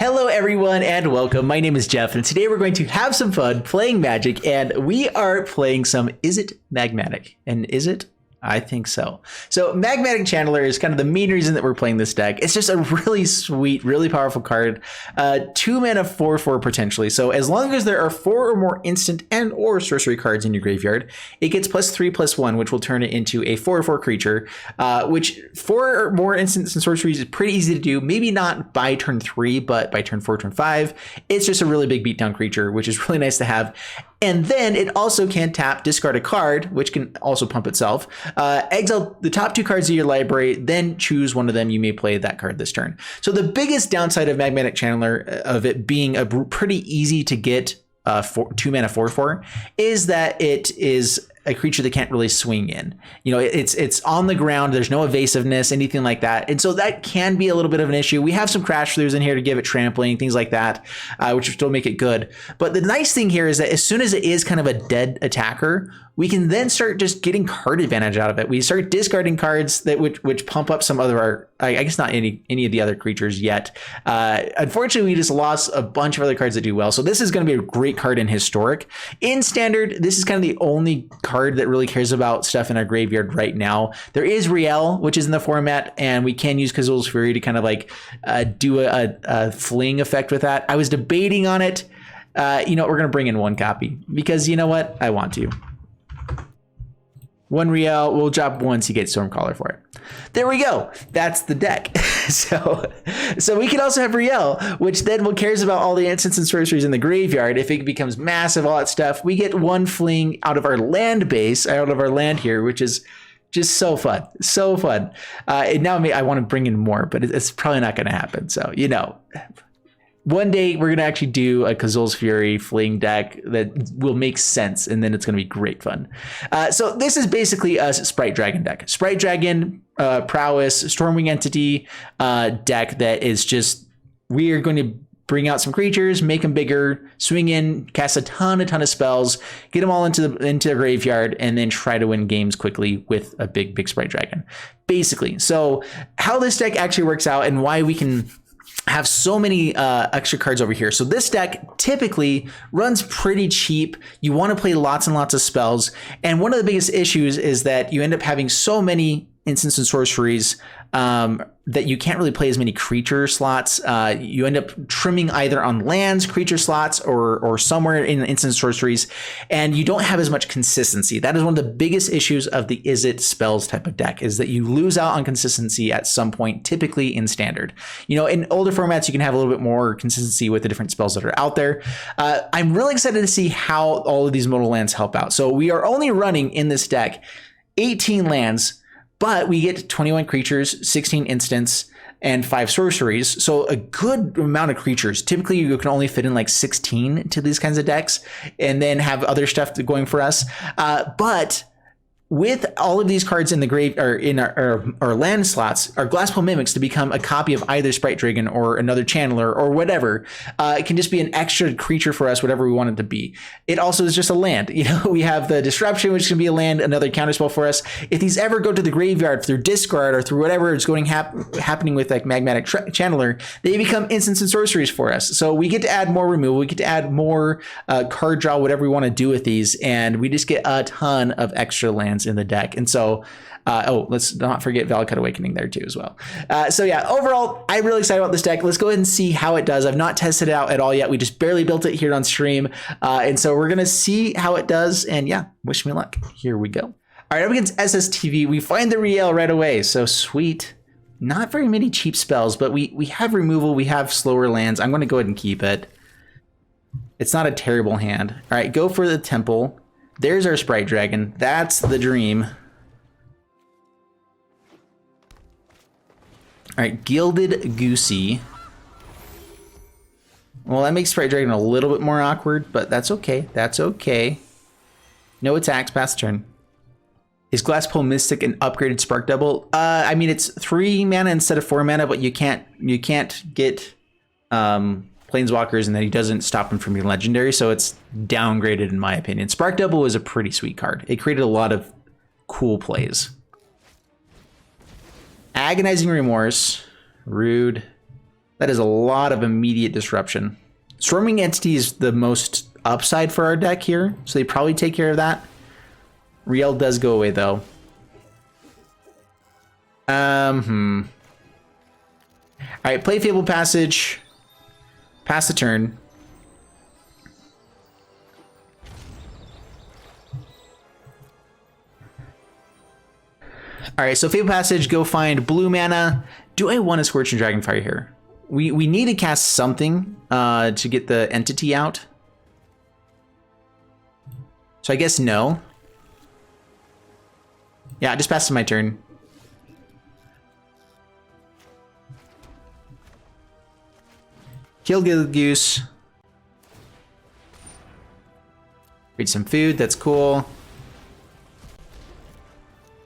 Hello everyone and welcome. My name is Jeff and today we're going to have some fun playing Magic and we are playing some Izzet Magmatic. And is it? I think so. So Magmatic Channeler is kind of the main reason that we're playing this deck. It's just a really sweet, really powerful card. 2 mana 4/4 potentially. So as long as there are 4 or more instant and or sorcery cards in your graveyard, it gets +3/+1, which will turn it into a 4/4 creature, which 4 or more instants and sorceries is pretty easy to do. Maybe not by turn 3, but by turn 4, turn 5. It's just a really big beatdown creature, which is really nice to have. And then it also can tap, discard a card, which can also pump itself, exile the top 2 cards of your library, then choose one of them. You may play that card this turn. So the biggest downside of Magmatic Channeler, of it being a pretty easy to get 2 mana 4/4, is that it is a creature that can't really swing in. You know, it's on the ground. There's no evasiveness, anything like that. And so that can be a little bit of an issue. We have some crash throughs in here to give it trampling, things like that, which will still make it good. But the nice thing here is that as soon as it is kind of a dead attacker, we can then start just getting card advantage out of it. We start discarding cards that which pump up some other, I guess not any of the other creatures yet. Unfortunately, we just lost a bunch of other cards that do well. So this is going to be a great card in Historic. In Standard, this is kind of the only card that really cares about stuff in our graveyard right now. There is Riel, which is in the format, and we can use Kazul's Fury to kind of like do a fling effect with that. I was debating on it. You know, we're going to bring in 1 copy because you know what? I want to. 1 Riel, we'll drop 1 Seagate Stormcaller for it. There we go. That's the deck. So we can also have Riel, which then cares about all the instants and sorceries in the graveyard. If it becomes massive, all that stuff, we get 1 fling out of our land base, out of our land here, which is just so fun. So fun. And now I want to bring in more, but it's probably not going to happen. So, you know, one day we're going to actually do a Kazul's Fury fling deck that will make sense, and then it's going to be great fun. So this is basically a Sprite Dragon deck. Sprite Dragon, Prowess, Stormwing Entity deck that is just, we are going to bring out some creatures, make them bigger, swing in, cast a ton of spells, get them all into the graveyard, and then try to win games quickly with a big Sprite Dragon, basically. So how this deck actually works out and why we can have so many extra cards over here. So this deck typically runs pretty cheap. You want to play lots and lots of spells. And one of the biggest issues is that you end up having so many instants and sorceries that you can't really play as many creature slots. You end up trimming either on lands, creature slots, or somewhere in instant sorceries, and you don't have as much consistency. That is one of the biggest issues of the Izzet spells type of deck, is that you lose out on consistency at some point, typically in Standard. You know, in older formats, you can have a little bit more consistency with the different spells that are out there. I'm really excited to see how all of these modal lands help out. So we are only running in this deck 18 lands, but we get 21 creatures, 16 instants, and 5 sorceries. So a good amount of creatures. Typically, you can only fit in like 16 to these kinds of decks and then have other stuff going for us. But with all of these cards in the grave or in our land slots, our Glasspool Mimics to become a copy of either Sprite Dragon or another Channeler or whatever, it can just be an extra creature for us, whatever we want it to be. It also is just a land. You know, we have the Disruption, which can be a land, another counterspell for us. If these ever go to the graveyard through discard or through whatever is going happening with like Magmatic Channeler, they become instants and sorceries for us. So we get to add more removal, we get to add more card draw, whatever we want to do with these, and we just get a ton of extra lands in the deck. And so let's not forget Valakut Awakening there too as well. So yeah, overall, I'm really excited about this deck. Let's go ahead and see how it does. I've not tested it out at all yet. We just barely built it here on stream. And so we're going to see how it does. And yeah, wish me luck. Here we go. All right, up against SSTV, we find the Riel right away. So sweet. Not very many cheap spells, but we have removal. We have slower lands. I'm going to go ahead and keep it. It's not a terrible hand. All right, go for the Temple. There's our Sprite Dragon. That's the dream. All right, Gilded Goosey. Well, that makes Sprite Dragon a little bit more awkward, but that's okay. That's okay. No attacks, pass turn. Is Glasspool Mystic an upgraded Spark Double? I mean, it's 3 mana instead of 4 mana, but you can't get Planeswalkers, and then he doesn't stop him from being legendary, so it's downgraded in my opinion. Spark Double is a pretty sweet card. It created a lot of cool plays. Agonizing Remorse, rude. That is a lot of immediate disruption. Storming Entity is the most upside for our deck here, so they probably take care of that. Riel does go away though. All right, play Fabled Passage. Pass the turn. All right, so Fabled Passage, go find blue mana. Do I want a Scorching Dragonfire here? We need to cast something to get the entity out. So I guess no. Yeah, just pass to my turn. Kill Gilgoose. Read some food, that's cool.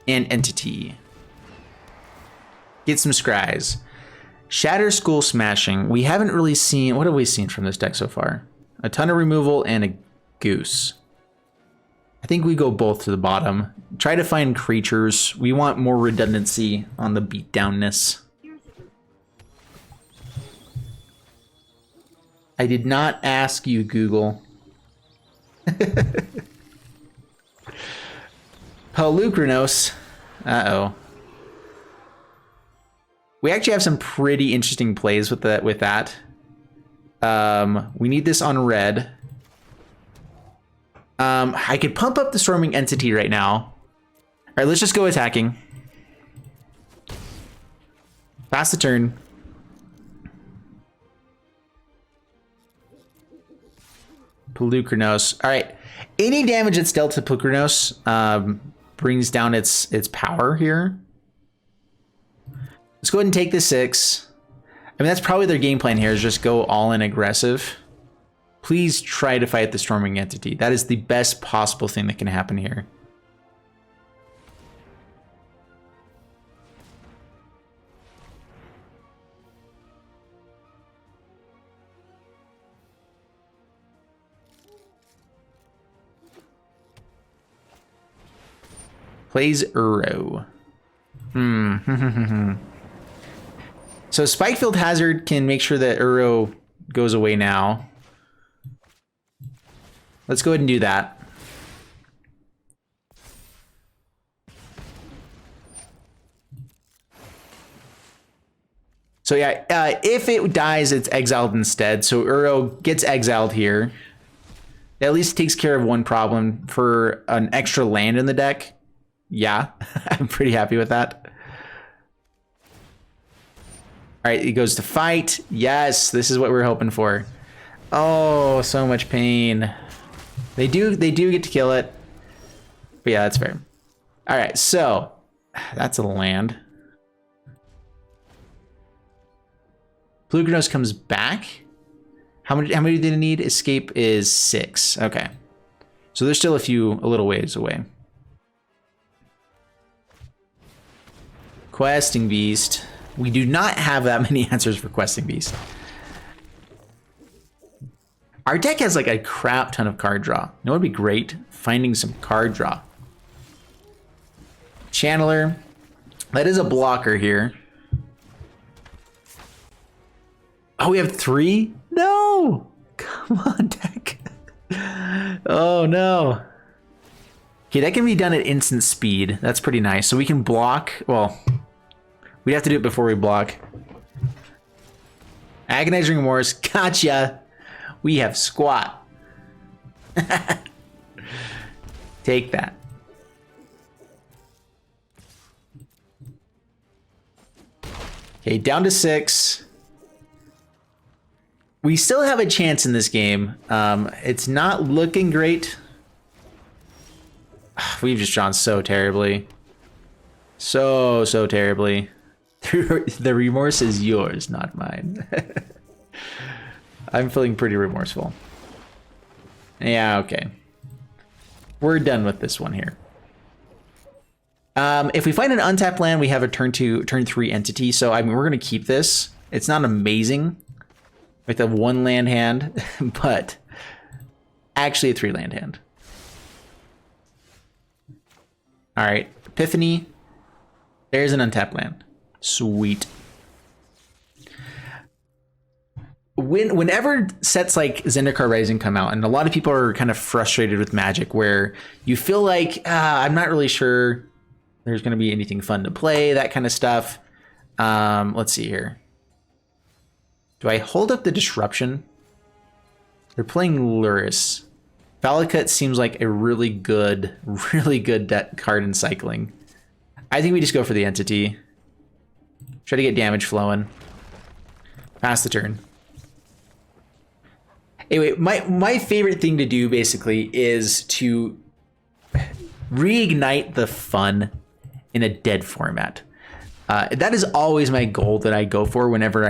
And entity. Get some scries. Shatter, Skull Smashing. We haven't really seen... What have we seen from this deck so far? A ton of removal and a goose. I think we go both to the bottom. Try to find creatures. We want more redundancy on the beatdownness. I did not ask you, Google. Pelucranos. Uh-oh. We actually have some pretty interesting plays with that. We need this on red. I could pump up the Storming Entity right now. All right, let's just go attacking. Pass the turn. Pelucranos. All right. Any damage that's dealt to Pelucranos brings down its power here. Let's go ahead and take the 6. I mean, that's probably their game plan here, is just go all in aggressive. Please try to fight the Storming Entity. That is the best possible thing that can happen here. Plays Uro. So Spikefield Hazard can make sure that Uro goes away now. Let's go ahead and do that. So yeah, if it dies, it's exiled instead. So Uro gets exiled here. That at least takes care of one problem. For an extra land in the deck, yeah, I'm pretty happy with that. All right, it goes to fight. Yes, this is what we're hoping for. Oh, so much pain. They do get to kill it. But yeah, that's fair. All right, so that's a land. Pelucranos comes back. How many do they need? Escape is 6. Okay. So there's still a little ways away. Questing Beast. We do not have that many answers for Questing Beast. Our deck has like a crap ton of card draw. You know what would be great? Finding some card draw. Channeler. That is a blocker here. Oh, we have 3? No! Come on, deck. Oh, no. Okay, that can be done at instant speed. That's pretty nice. So we can block. Well, we'd have to do it before we block. Agonizing Remorse. Gotcha. We have squat. Take that. Okay, down to 6. We still have a chance in this game. It's not looking great. We've just drawn so terribly. So terribly. The remorse is yours, not mine. I'm feeling pretty remorseful. Yeah, okay. We're done with this one here. If we find an untapped land, we have a turn 3 entity. So I mean, we're gonna keep this. It's not amazing with a 1 land hand, but actually a 3 land hand. All right, Epiphany. There's an untapped land. Sweet. whenever sets like Zendikar Rising come out, and a lot of people are kind of frustrated with Magic, where you feel like I'm not really sure there's going to be anything fun to play, that kind of stuff. Let's see here. Do I hold up the Disruption? They're playing Luris. Valakut seems like a really good card in cycling. I think we just go for the Entity. Try to get damage flowing. Pass the turn. Anyway, my favorite thing to do basically is to reignite the fun in a dead format. That is always my goal that I go for whenever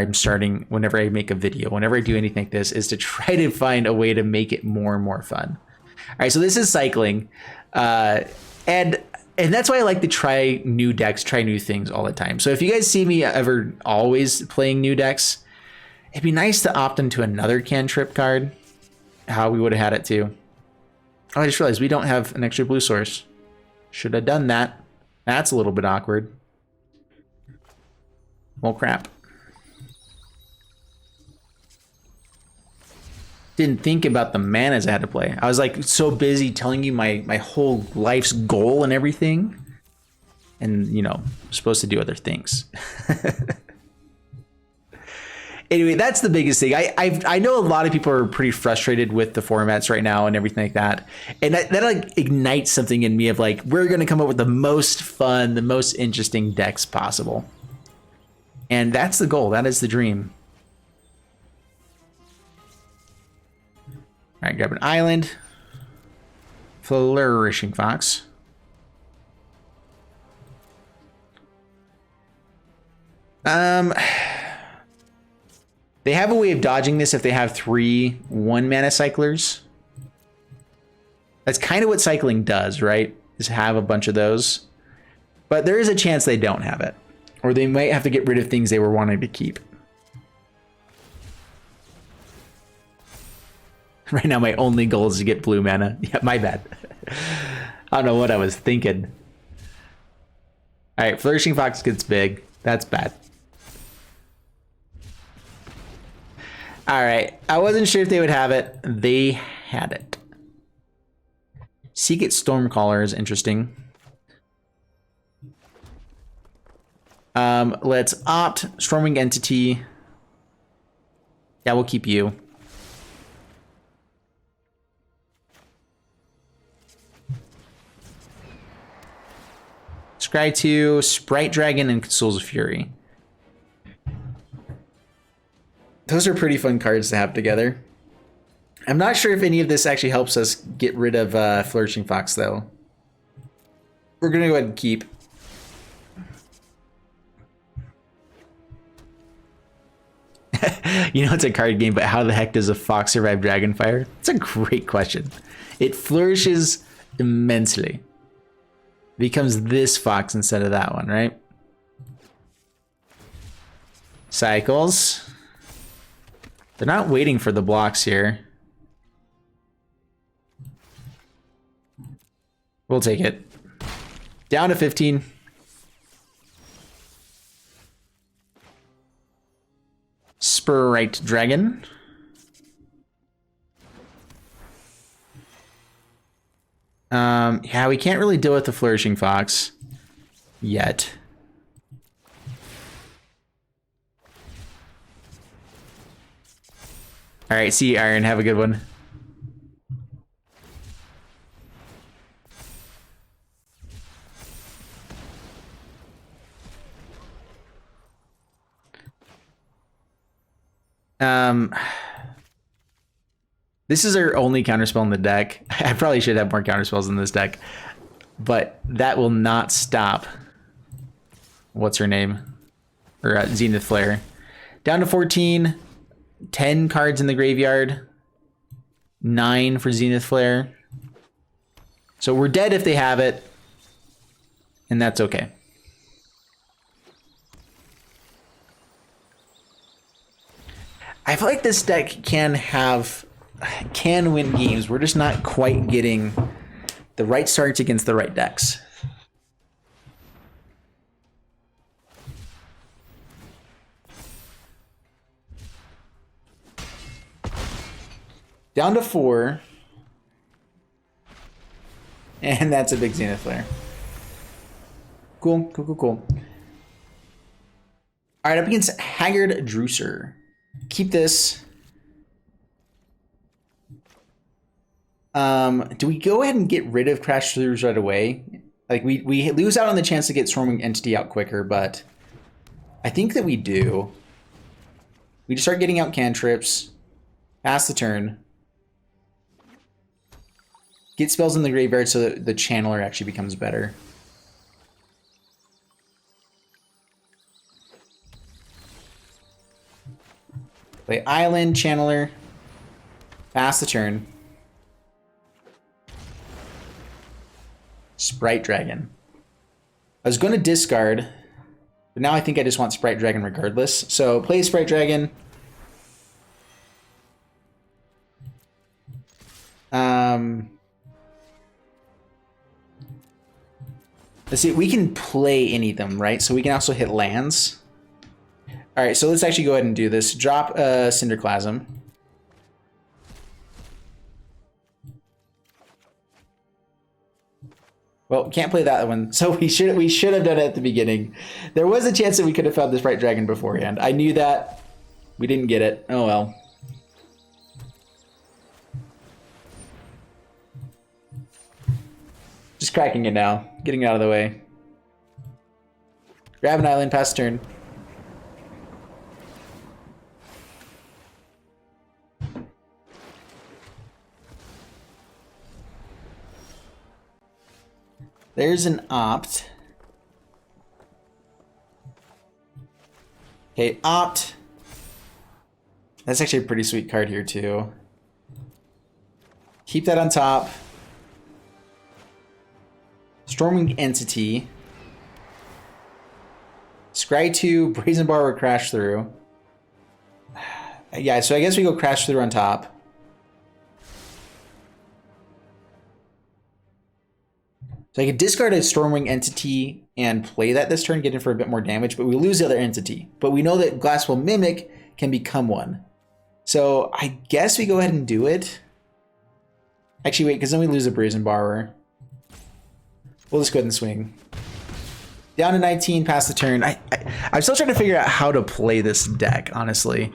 whenever I make a video, whenever I do anything like this, is to try to find a way to make it more and more fun. All right, so this is cycling. And that's why I like to try new decks, try new things all the time. So if you guys see me ever always playing new decks, it'd be nice to opt into another cantrip card. How we would have had it too. Oh, I just realized we don't have an extra blue source. Should have done that. That's a little bit awkward. Well, crap. Didn't think about the manas I had to play. I was like so busy telling you my whole life's goal and everything. And, you know, I'm supposed to do other things. Anyway, that's the biggest thing. I know a lot of people are pretty frustrated with the formats right now and everything like that. And that like ignites something in me of like, we're going to come up with the most fun, the most interesting decks possible. And that's the goal. That is the dream. All right, grab an island. Flourishing Fox. They have a way of dodging this if they have 3 1-mana cyclers. That's kind of what cycling does, right? Is have a bunch of those. But there is a chance they don't have it. Or they might have to get rid of things they were wanting to keep. Right now, my only goal is to get blue mana. Yeah, my bad. I don't know what I was thinking. All right, Flourishing Fox gets big. That's bad. All right, I wasn't sure if they would have it. They had it. Seagate Stormcaller is interesting. Let's opt Stormwing Entity. That will keep you. Scry 2, Sprite Dragon, and Souls of Fury. Those are pretty fun cards to have together. I'm not sure if any of this actually helps us get rid of Flourishing Fox, though. We're going to go ahead and keep. You know, it's a card game, but how the heck does a fox survive Dragonfire? It's a great question. It flourishes immensely. It becomes this fox instead of that one, right? Cycles. They're not waiting for the blocks here. We'll take it. Down to 15. Sprite Dragon. Yeah, we can't really deal with the Flourishing Fox yet. All right, see you, Iron. Have a good one. This is our only counterspell in the deck. I probably should have more counterspells in this deck, but that will not stop. What's her name? Or Zenith Flare. Down to 14. 10 cards in the graveyard. 9 for Zenith Flare. So we're dead if they have it, and that's okay. I feel like this deck can win games. We're just not quite getting the right starts against the right decks. Down to 4. And that's a big Zenith Flare. Cool, cool, cool, cool. All right, up against Haggard Drooser. Keep this. Do we go ahead and get rid of Crash Throughs right away? Like, we lose out on the chance to get Swarming Entity out quicker, but I think that we do. We just start getting out cantrips. Pass the turn. Get spells in the graveyard so that the channeler actually becomes better. Play Island, channeler. Pass the turn. Sprite Dragon. I was going to discard, but now I think I just want Sprite Dragon regardless. So play Sprite Dragon. Let's see, we can play any of them, right? So we can also hit lands. All right, so let's actually go ahead and do this. Drop Cinderclasm. Well, can't play that one, so we should have done it at the beginning. There was a chance that we could have found this Sprite Dragon beforehand. I knew that. We didn't get it. Oh well. Just cracking it now. Getting it out of the way. Grab an island, pass turn. There's an opt. Okay, opt. That's actually a pretty sweet card here too. Keep that on top. Storming Entity. Scry 2, Brazen Borrower, Crash Through. Yeah, so I guess we go Crash Through on top. So I could discard a Stormwing Entity and play that this turn, get in for a bit more damage, but we lose the other entity. But we know that Glasswell Mimic can become one. So I guess we go ahead and do it. Actually, wait, because then we lose a Brazen Borrower. We'll just go ahead and swing. Down to 19, pass the turn. I'm still trying to figure out how to play this deck, honestly.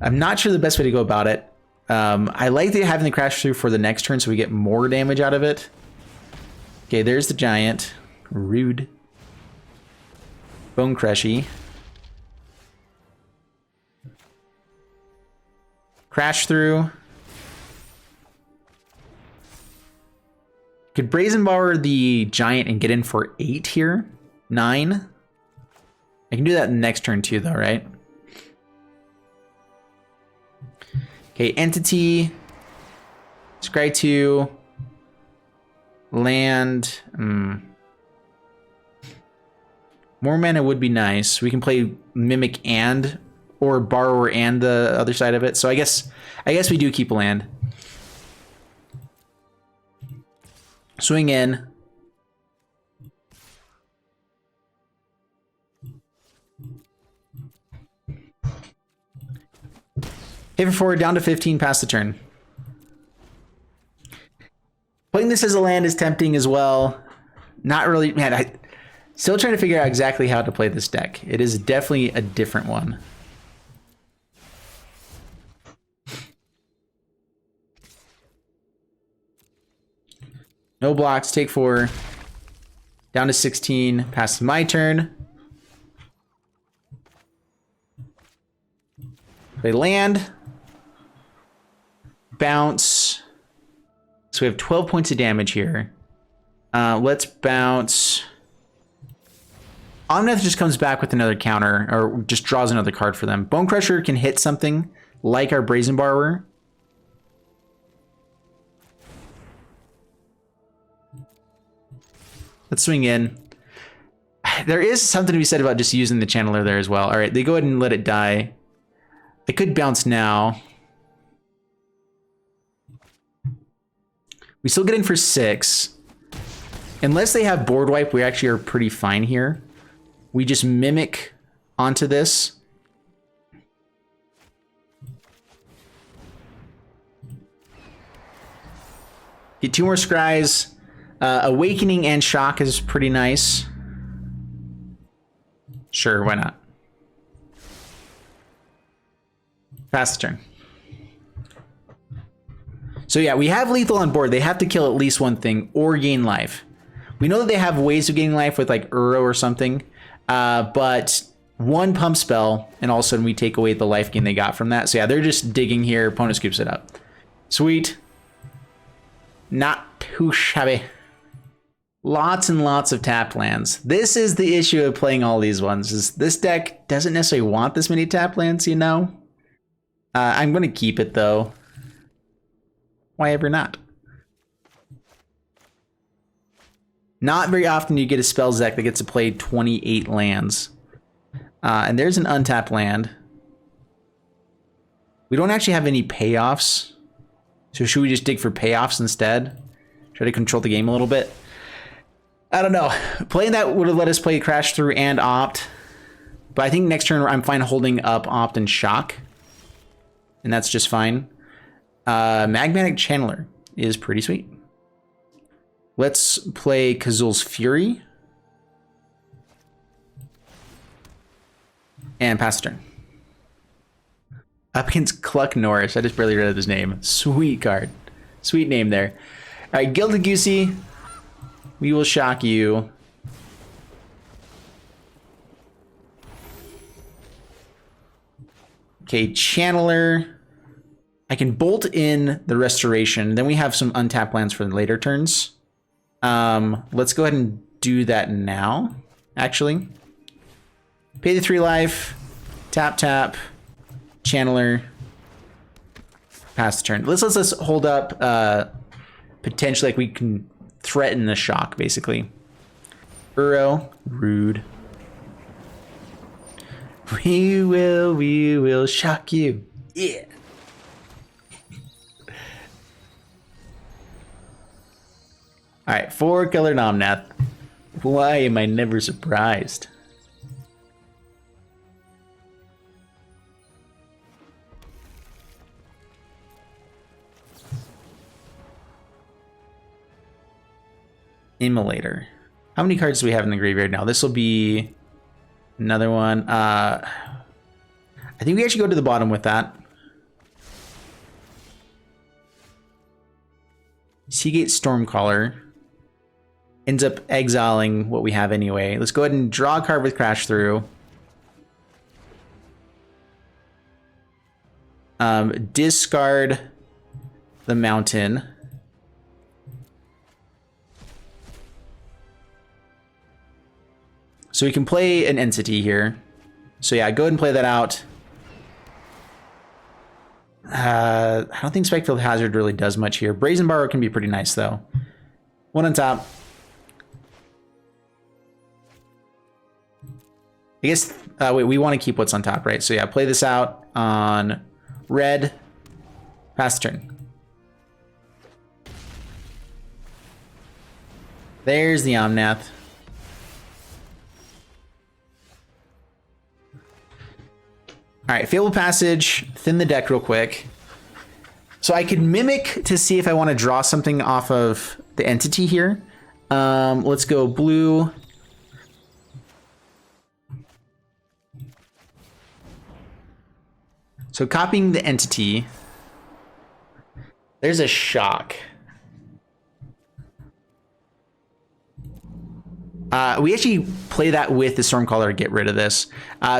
I'm not sure the best way to go about it. I like having the Crash Through for the next turn so we get more damage out of it. Okay, there's the giant. Rude. Bone Crushy. Crash Through. Could Brazen Borrower the giant and get in for 8 here? 9? I can do that next turn too though, right? Okay, Entity. Scry 2. Land. More mana would be nice. We can play Mimic and or Borrower and the other side of it. So I guess we do keep land. Swing in. Hit for 4, down to 15, pass the turn. Playing this as a land is tempting as well. Not really, man, I still trying to figure out exactly how to play this deck. It is definitely a different one. No blocks, take 4. Down to 16, pass my turn. Play land. Bounce. So we have 12 points of damage here. Let's bounce. Omnath just comes back with another counter, or just draws another card for them. Bone Crusher can hit something like our Brazen Borrower. Let's swing in. There is something to be said about just using the channeler there as well. All right, they go ahead and let it die. They could bounce now. We still get in for 6. Unless they have board wipe, we actually are pretty fine here. We just Mimic onto this. Get 2 more scries. Awakening and shock is pretty nice. Sure, why not? Pass the turn. So yeah, we have lethal on board. They have to kill at least one thing or gain life. We know that they have ways of gaining life with like Uro or something, but one pump spell and all of a sudden we take away the life gain they got from that. So yeah, they're just digging here. Opponent scoops it up. Sweet. Not too shabby. Lots and lots of tap lands. This is the issue of playing all these ones. Is this deck doesn't necessarily want this many tap lands, you know? I'm going to keep it though. Why ever not? Not very often you get a spells deck that gets to play 28 lands. And there's an untapped land. We don't actually have any payoffs. So should we just dig for payoffs instead? Try to control the game a little bit. I don't know. Playing that would have let us play Crash Through and Opt. But I think next turn I'm fine holding up Opt and Shock. And that's just fine. Magmatic Channeler is pretty sweet. Let's play Kazul's Fury. And pass the turn. Up against Cluck Norris. I just barely read his name. Sweet card. Sweet name there. All right, Gilded Goosey. We will shock you. Okay, Channeler. I can bolt in the Restoration. Then we have some untapped lands for the later turns. Let's go ahead and do that now, actually. Pay the 3 life. Tap, tap. Channeler. Pass the turn. Let's hold up potentially like we can threaten the shock, basically. Uro. Rude. We will shock you. Yeah. All right, 4-color Omnath. Why am I never surprised? Immolator. How many cards do we have in the graveyard now? This will be another one. I think we actually go to the bottom with that. Seagate Stormcaller ends up exiling what we have anyway. Let's go ahead and draw a card with Crash Through. Discard the Mountain. So we can play an entity here. So yeah, go ahead and play that out. I don't think Spikefield Hazard really does much here. Brazen Borrow can be pretty nice though. 1 on top. I guess, wait, we want to keep what's on top, right? So yeah, play this out on red. Pass the turn. There's the Omnath. All right, Fabled Passage, thin the deck real quick. So I could Mimic to see if I want to draw something off of the entity here. Let's go blue. So copying the entity. There's a shock. We actually play that with the Stormcaller to get rid of this.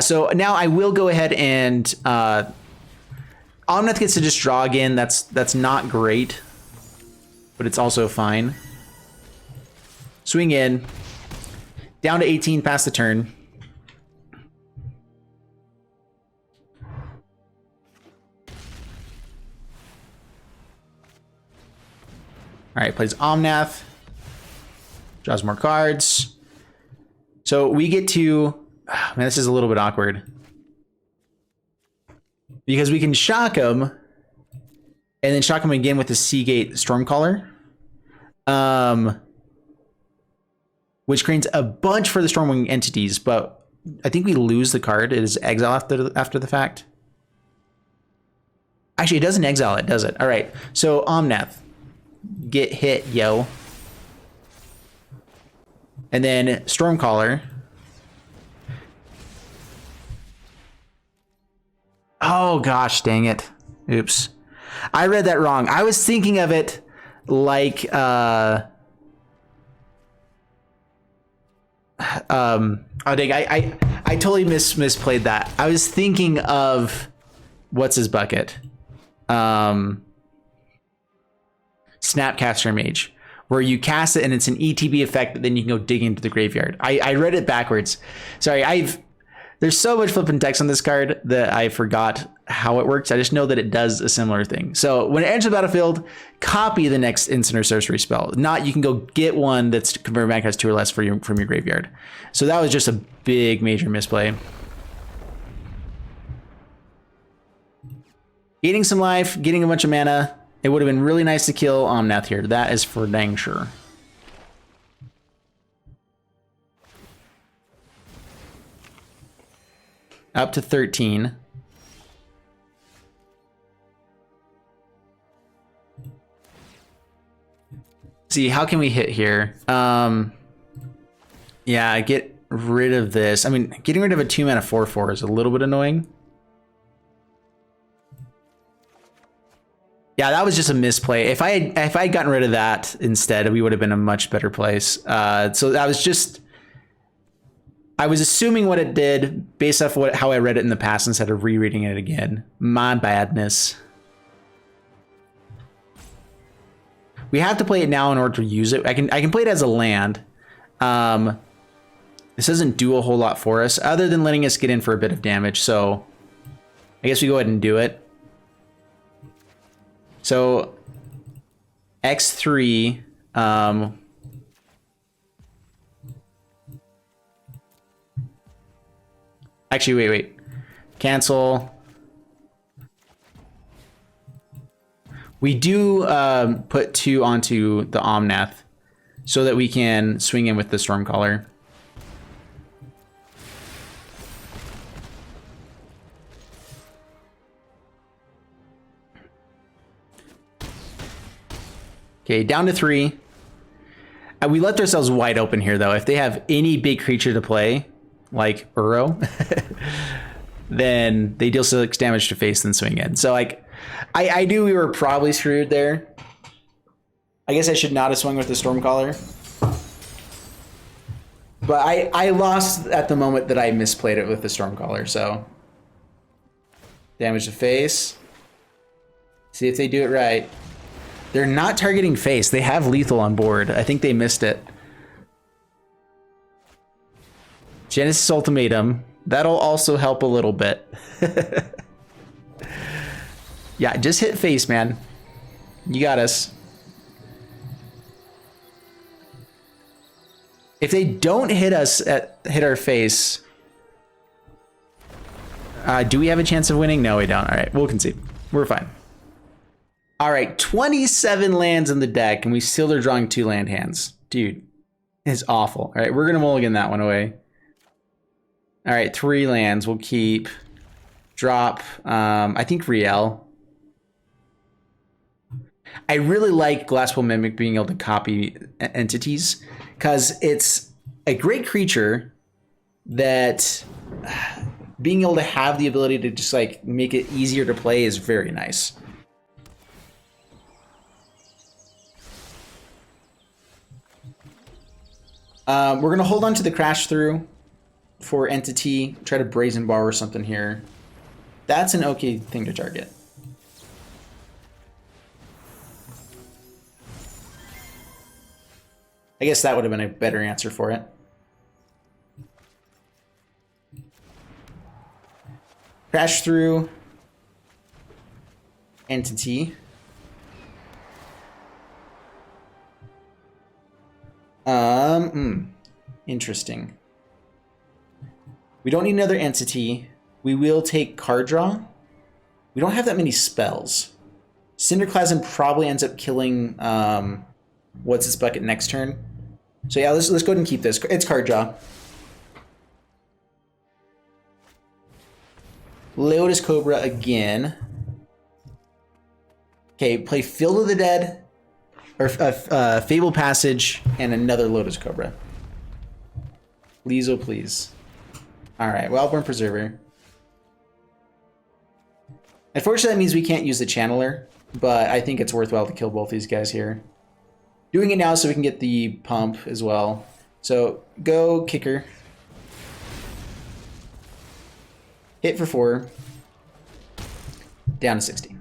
So now I will go ahead and Omnath gets to just draw again. That's not great, but it's also fine. Swing in, down to 18, pass the turn. All right, plays Omnath, draws more cards. So we get to, oh, man, this is a little bit awkward. Because we can shock him, and then shock him again with the Seagate Stormcaller. Which creates a bunch for the Stormwing entities, but I think we lose the card. It is exile after the fact. Actually, it doesn't exile it, does it? All right, so Omnath. get hit, yo. And then Stormcaller. Oh gosh, dang it. Oops. I read that wrong. I was thinking of it like oh dang, I totally misplayed that. I was thinking of what's his bucket? Snapcaster Mage, where you cast it and it's an ETB effect, but then you can go dig into the graveyard. I read it backwards. Sorry, there's so much flipping text on this card that I forgot how it works. I just know that it does a similar thing. So when it enters the battlefield, copy the next instant or sorcery spell. Not you can go get one that's converted back has 2 or less from your graveyard. So that was just a big major misplay. Gaining some life, getting a bunch of mana. It would have been really nice to kill Omnath here. That is for dang sure. Up to 13. See, how can we hit here? Yeah, get rid of this. I mean, getting rid of a 2-mana 4/4 is a little bit annoying. Yeah, that was just a misplay. If I had gotten rid of that instead, we would have been in a much better place. So that was just, I was assuming what it did based off how I read it in the past instead of rereading it again. My badness. We have to play it now in order to use it. I can play it as a land. This doesn't do a whole lot for us other than letting us get in for a bit of damage. So I guess we go ahead and do it. So X3, actually, wait, cancel. We do put 2 onto the Omnath so that we can swing in with the Stormcaller. Okay, down to 3. We left ourselves wide open here, though. If they have any big creature to play, like Uro, then they deal 6 damage to face and swing in. So, like, I knew we were probably screwed there. I guess I should not have swung with the Stormcaller. But I lost at the moment that I misplayed it with the Stormcaller, so. Damage to face. See if they do it right. They're not targeting face. They have lethal on board. I think they missed it. Genesis Ultimatum. That'll also help a little bit. Yeah, just hit face, man. You got us. If they don't hit us hit our face, do we have a chance of winning? No, we don't. All right, we'll concede. We're fine. All right, 27 lands in the deck, and we still are drawing 2 land hands. Dude, it's awful. All right, we're going to mulligan that one away. All right, 3 lands. We'll keep. Drop, I think Riel. I really like Glasswell Mimic being able to copy entities because it's a great creature that being able to have the ability to just like make it easier to play is very nice. We're going to hold on to the Crash Through for Entity, try to Brazen Bar or something here. That's an okay thing to target. I guess that would have been a better answer for it. Crash Through Entity. Interesting. We don't need another entity. We will take card draw. We don't have that many spells. Cinderclasm probably ends up killing what's its bucket next turn. So yeah, let's go ahead and keep this. It's card draw. Lotus Cobra again. Okay, play Field of the Dead. or Fable Passage, and another Lotus Cobra. Please, oh please. All right, Wildborn Preserver. Unfortunately, that means we can't use the Channeler, but I think it's worthwhile to kill both these guys here. Doing it now so we can get the pump as well. So go Kicker. Hit for 4. Down to 60.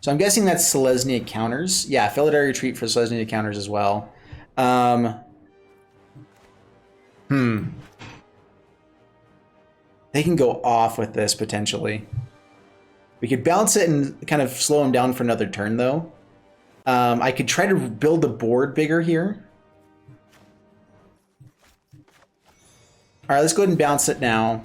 So I'm guessing that's Selesnya counters. Yeah, Felidar Retreat for Selesnya counters as well. They can go off with this potentially. We could bounce it and kind of slow him down for another turn though. I could try to build the board bigger here. All right, let's go ahead and bounce it now.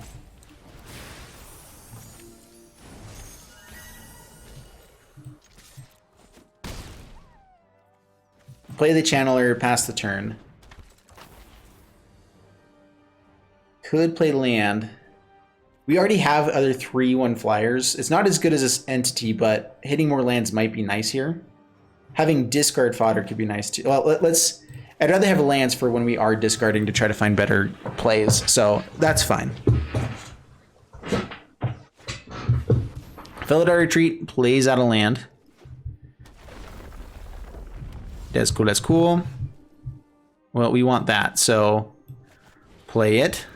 Play the Channeler, pass the turn. Could play land. We already have other 3/1 flyers. It's not as good as this entity, but hitting more lands might be nice here. Having discard fodder could be nice too. Well, I'd rather have lands for when we are discarding to try to find better plays, so that's fine. Felidar Retreat plays out a land. That's cool, that's cool. Well, we want that, so play it.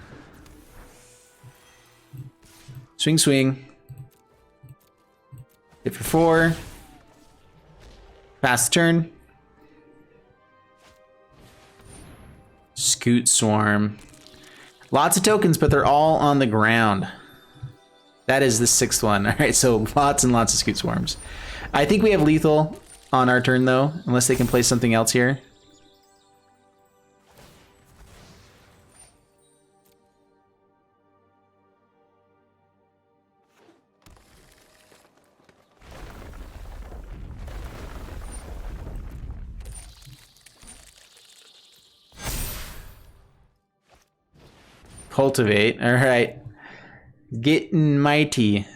Swing, swing. Hit for 4. Pass the turn. Scoot Swarm. Lots of tokens, but they're all on the ground. That is the 6th one. All right, so lots and lots of Scoot Swarms. I think we have lethal on our turn, though, unless they can play something else here. Cultivate. All right. Getting mighty.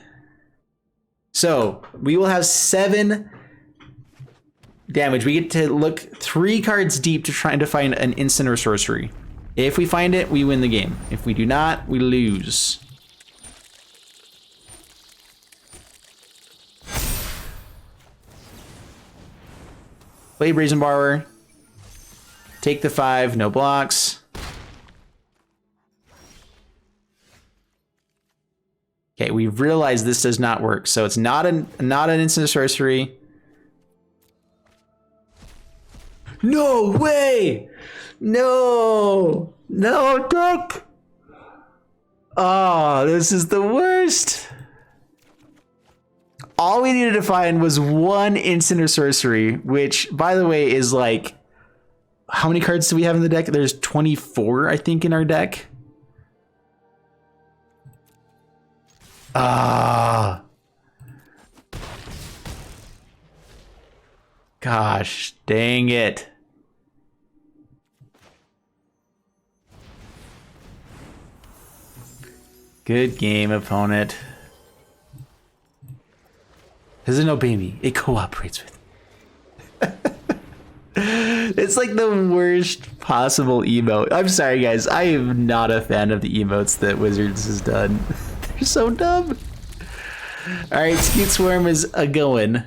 So we will have 7 damage. We get to look 3 cards deep to try to find an instant or sorcery. If we find it, we win the game. If we do not, we lose. Play Brazen Borrower. Take the 5, no blocks. Okay, we've realized this does not work, so it's not an instant sorcery. No way! No! No, Dick! Oh, this is the worst. All we needed to find was 1 instant or sorcery, which, by the way, is like... How many cards do we have in the deck? There's 24, I think, in our deck. Ah. Gosh, dang it. Good game, opponent. Doesn't obey me. It cooperates with me. It's like the worst possible emote. I'm sorry, guys. I am not a fan of the emotes that Wizards has done. They're so dumb. All right, Scoot Swarm is a going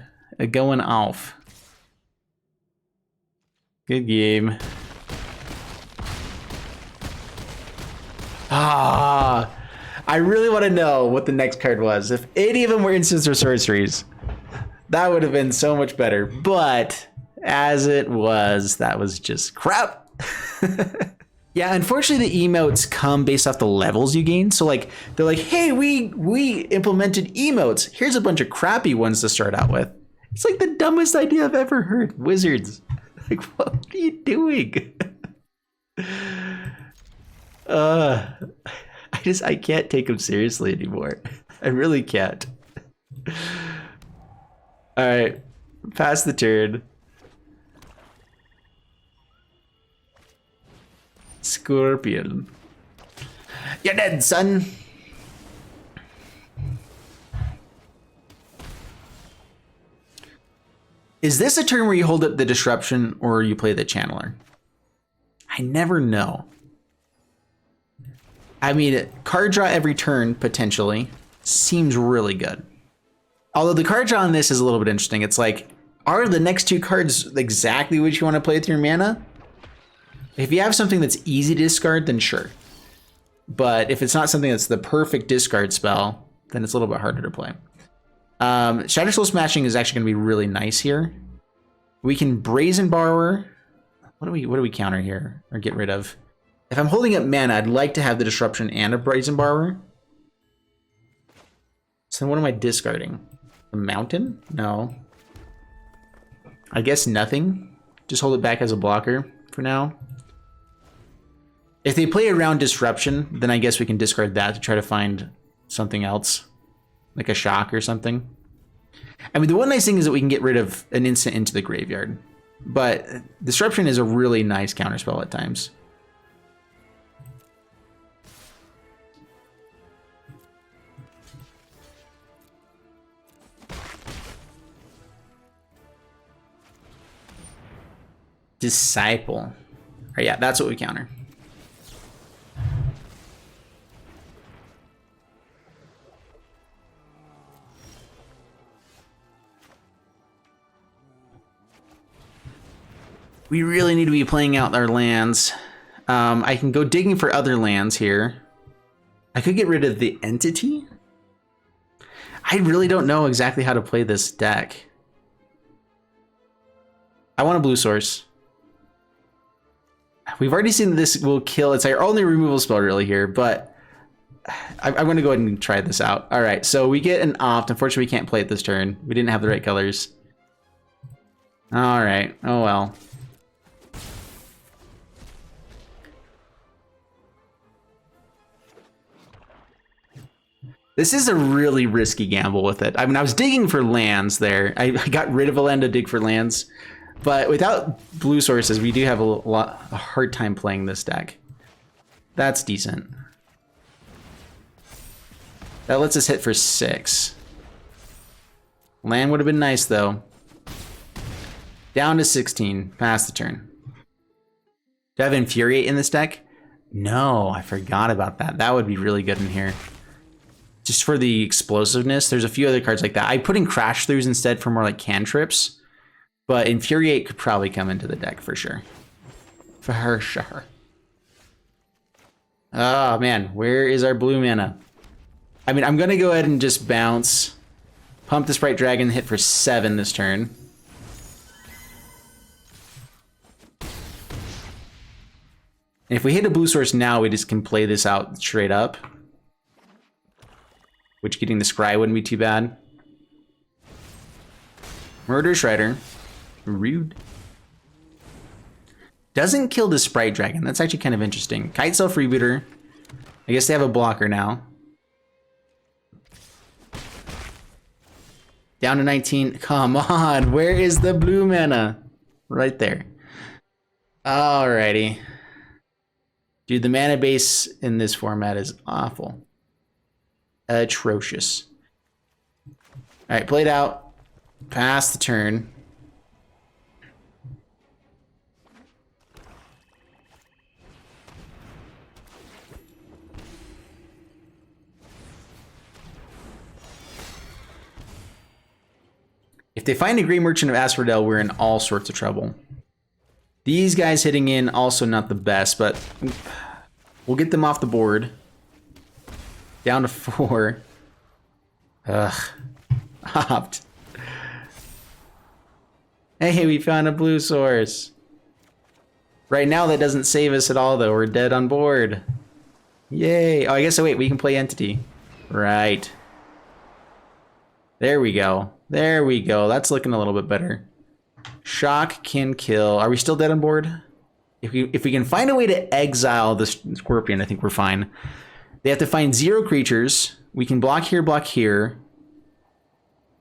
off. Good game. Ah, I really want to know what the next card was. If any of them were instants or sorceries, that would have been so much better. But as it was, that was just crap. Yeah, unfortunately the emotes come based off the levels you gain. So like they're like, hey, we implemented emotes. Here's a bunch of crappy ones to start out with. It's like the dumbest idea I've ever heard. Wizards. Like, what are you doing? I can't take them seriously anymore. I really can't. All right, pass the turn. Scorpion. You're dead, son. Is this a turn where you hold up the disruption or you play the channeler? I never know. I mean, card draw every turn, potentially, seems really good. Although the card draw on this is a little bit interesting. It's like, are the next 2 cards exactly what you want to play with your mana? If you have something that's easy to discard, then sure. But if it's not something that's the perfect discard spell, then it's a little bit harder to play. Shatter Soul Smashing is actually going to be really nice here. We can Brazen Borrower. What do we counter here or get rid of? If I'm holding up mana, I'd like to have the Disruption and a Brazen Borrower. So then what am I discarding? A Mountain? No. I guess nothing. Just hold it back as a blocker for now. If they play around Disruption, then I guess we can discard that to try to find something else. Like a Shock or something. I mean, the one nice thing is that we can get rid of an instant into the graveyard. But Disruption is a really nice counterspell at times. Disciple. Oh, yeah, that's what we counter. We really need to be playing out our lands. I can go digging for other lands here. I could get rid of the entity. I really don't know exactly how to play this deck. I want a blue source. We've already seen that this will kill. It's our only removal spell really here, but I'm going to go ahead and try this out. All right, so we get an opt. Unfortunately, we can't play it this turn. We didn't have the right colors. All right. Oh, well. This is a really risky gamble with it. I mean, I was digging for lands there. I got rid of a land to dig for lands. But without blue sources, we do have a hard time playing this deck. That's decent. That lets us hit for 6. Land would have been nice, though. Down to 16. Pass the turn. Do I have Infuriate in this deck? No, I forgot about that. That would be really good in here. Just for the explosiveness. There's a few other cards like that. I put in Crash Throughs instead for more like cantrips. But Infuriate could probably come into the deck for sure. For sure. Oh, man. Where is our blue mana? I mean, I'm going to go ahead and just bounce. Pump the Sprite Dragon, hit for 7 this turn. And if we hit a blue source now, we just can play this out straight up. Which getting the Scry wouldn't be too bad. Murder Shredder. Rude. Doesn't kill the Sprite Dragon. That's actually kind of interesting. Kite Self Rebooter. I guess they have a blocker now. Down to 19. Come on. Where is the blue mana? Right there. Alrighty. Dude, the mana base in this format is awful. Atrocious. Alright, played out. Pass the turn. If they find a Grey Merchant of Asphodel, we're in all sorts of trouble. These guys hitting in, also not the best, but we'll get them off the board. Down to 4. Ugh. Opt. Hey, we found a blue source. Right now, that doesn't save us at all, though. We're dead on board. Yay. Oh, I guess, wait, we can play Entity. Right. There we go. There we go. That's looking a little bit better. Shock can kill. Are we still dead on board? If we can find a way to exile the Scorpion, I think we're fine. They have to find 0 creatures. We can block here, block here.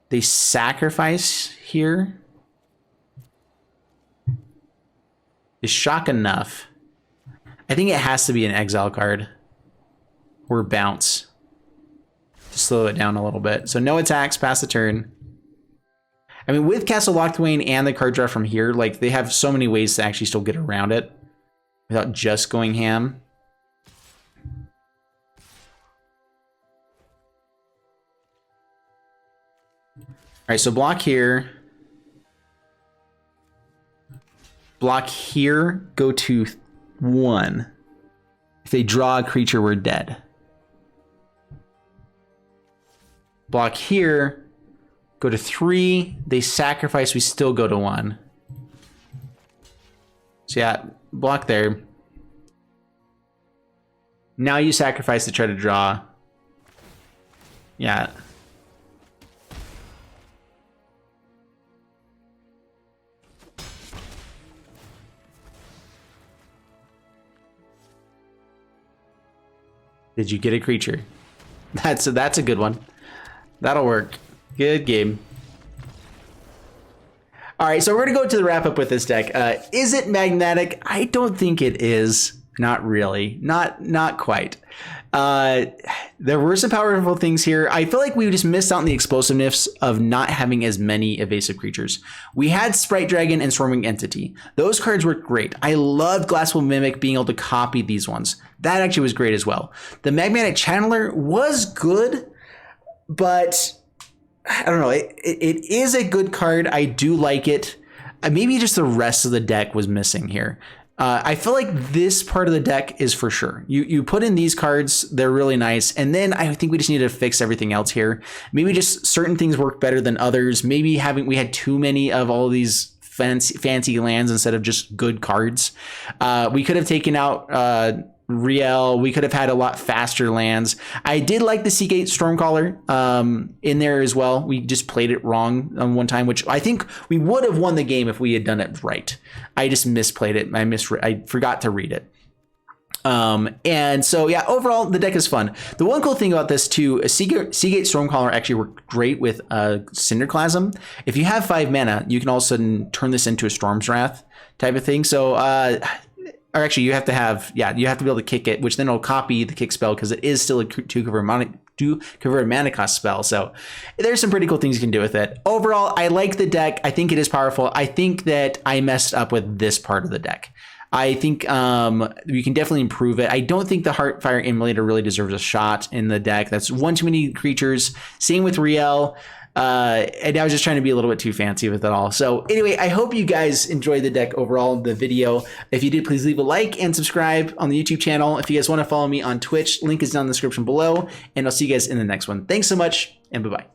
They sacrifice here. Is Shock enough? I think it has to be an exile card. Or bounce. To slow it down a little bit. So no attacks, pass the turn. I mean, with Castle Locthwain and the card draw from here, like they have so many ways to actually still get around it without just going ham. All right, so block here. Block here, go to 1. If they draw a creature, we're dead. Block here, go to 3. They sacrifice, we still go to 1. So yeah, block there. Now you sacrifice to try to draw. Yeah. Did you get a creature? That's a good one. That'll work. Good game. All right, so we're gonna go to the wrap up with this deck. Is it magnetic? I don't think it is. Not really. Not quite. There were some powerful things here. I feel like we just missed out on the explosiveness of not having as many evasive creatures. We had Sprite Dragon and Swarming Entity. Those cards worked great. I loved Glasswell Mimic being able to copy these ones. That actually was great as well. The Magmatic Channeler was good, but I don't know. It is a good card. I do like it. Maybe just the rest of the deck was missing here. I feel like this part of the deck is for sure. You put in these cards, they're really nice. And then I think we just need to fix everything else here. Maybe just certain things work better than others. Maybe we had too many of all of these fancy lands instead of just good cards. We could have taken out Riel. We could have had a lot faster lands. I did like the Seagate Stormcaller in there as well. We just played it wrong on one time, which I think we would have won the game if we had done it right. I just misplayed it. I forgot to read it. And so, yeah, overall, the deck is fun. The one cool thing about this, too, Seagate Stormcaller actually worked great with Cinderclasm. If you have 5 mana, you can all of a sudden turn this into a Storm's Wrath type of thing. So, or actually, you have to be able to kick it, which then will copy the kick spell because it is still a 2-convert mana cost spell. So there's some pretty cool things you can do with it. Overall, I like the deck. I think it is powerful. I think that I messed up with this part of the deck. I think we can definitely improve it. I don't think the Heartfire Emulator really deserves a shot in the deck. That's one too many creatures. Same with Riel. And I was just trying to be a little bit too fancy with it all. So anyway, I hope you guys enjoyed the deck overall, the video. If you did, please leave a like and subscribe on the YouTube channel. If you guys want to follow me on Twitch, link is down in the description below. And I'll see you guys in the next one. Thanks so much, and bye-bye.